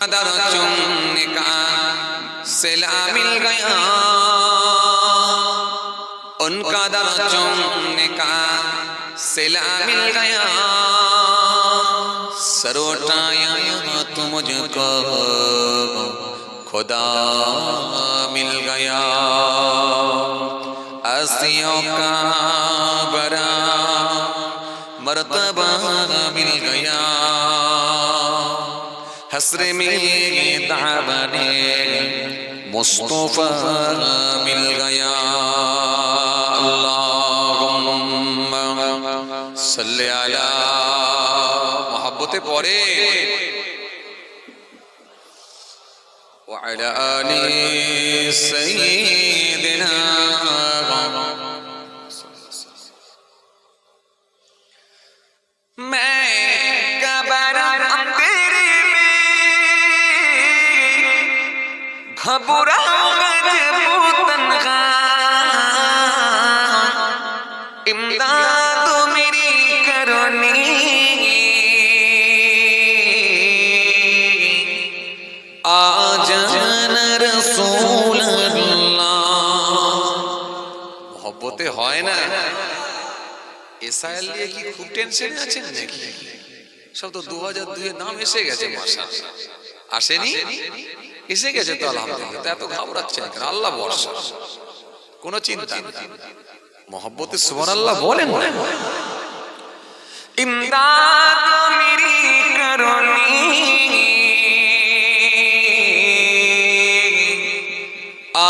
दर चुमने का सिला मिल गया, उनका दर चुमने का सिला मिल गया। सर उठाया तो मुझको खुदा मिल गया। आसियों का बड़ा मर्तबा मिल गया। हसर में दावने मुस्तफा मिल गया। अल्लाहुम्मा सल्ली अला मोहब्बते पड़े व अला आलि सय्यिदिना। घबराऊंगा जब तन्हा, इमदाद मेरी करनी। आ जाना रसूल अल्लाह। मोहब्बते হয় না এসআইএল নিয়ে কি খুব টেনশনে আছেন নাকি? সব তো 2002 এর নাম এসে গেছে, মাশাআল্লাহ। আসেনি? এসে গেছে তো আলহামদুলিল্লাহ। এত ঘাবড়াচ্ছেন কেন? আল্লাহ ভরসা, কোনো চিন্তা নেই। মোহব্বতে সুবহানাল্লাহ বলেন না। ইমদাদ মেরি করনি,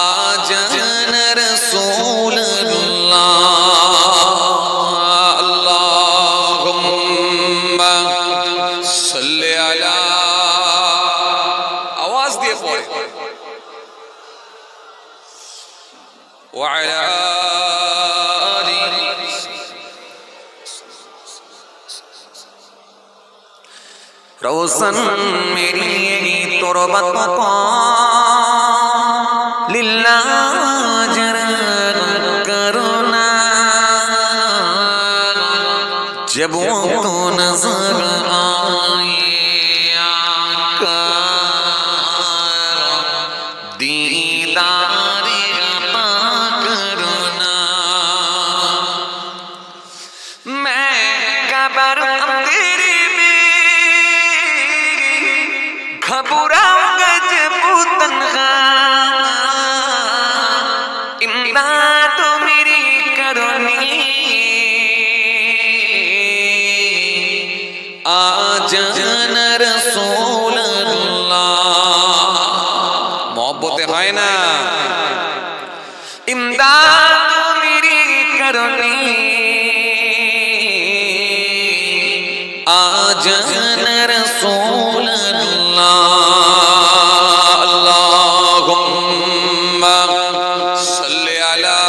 আ জানা রাসূল আল্লাহ। আল্লাহুম্মা সাল্লি আলা, आवाज दिए पड़े वअला आलि। रोशन मेरी तुरबत को लिल्लाह जरा करना, जब वो तो नजर आए दीदारे अता करना। मैं कबर तेरे में घबराऊंगा जब तन्हा, इमदाद मेरी करनी। आ जाना रसूल मोहब्बते হয় না, इमदाद मेरी करनी। आ जाना रसूल अल्लाह। अल्लाहुम्मा सल्ली अला,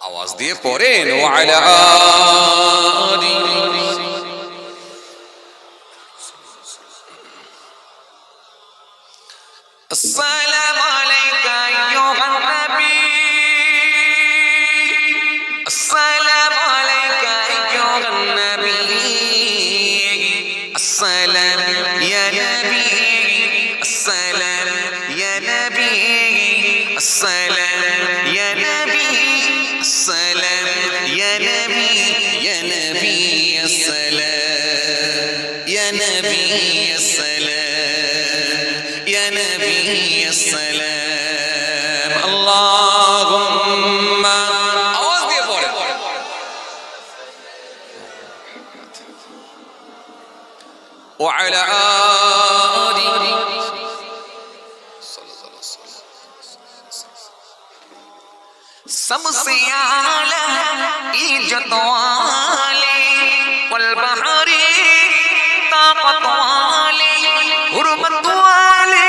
आवाज দিয়ে পড়েন ওয়া আলা আলি। السلام عليك أيها النبي، السلام عليك أيها النبي، السلام يا نبي، السلام يا نبي، السلام يا نبي، السلام يا نبي، يا نبي السلام، يا نبي السلام، يا نبي السلام. اللهم आवाज दिए पड़े وعلى آله सबसे आला इज्जत वाले वल बहरी ताकत वाले हुर्मत वाले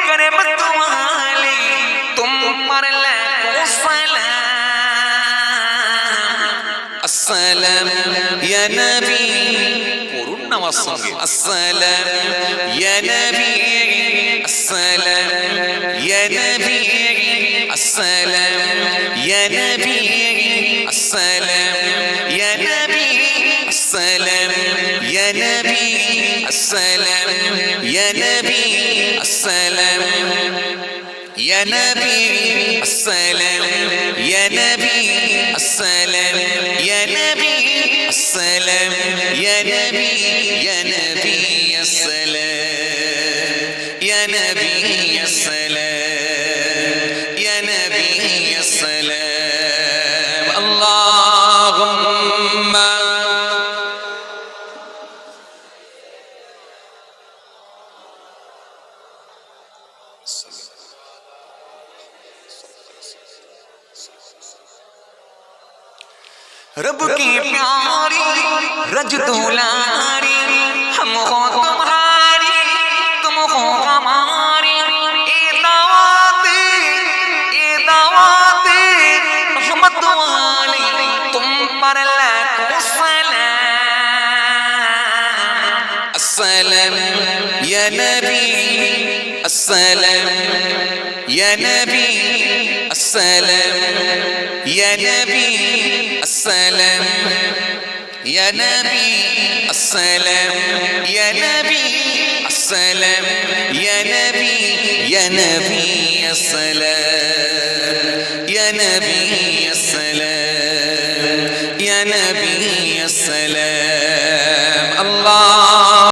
करमत वाले तुम पर लाखों सलाम। अस्सलाम या नबी, পড়ুন না আমার সঙ্গে। अस्सलाम या नबी, अस्सलाम या नबी, अस्सलाम या नबी, अस्सलाम या नबी, अस्सलाम السلام يا نبي السلام يا نبي السلام يا نبي السلام يا نبي السلام يا نبي السلام يا نبي يا نبي السلام يا نبي السلام يا نبي السلام اللهم रब की प्यारी रज दुलारी हम हो तुम्हारी तुम हो हमारी ये दावते रहमत वाली तुम पर लाखों सलाम अस्सलाम या नबी अस्सलाम या नबी अस्सलाम या नबी السلام يا نبي السلام يا نبي السلام يا نبي يا نبي السلام يا نبي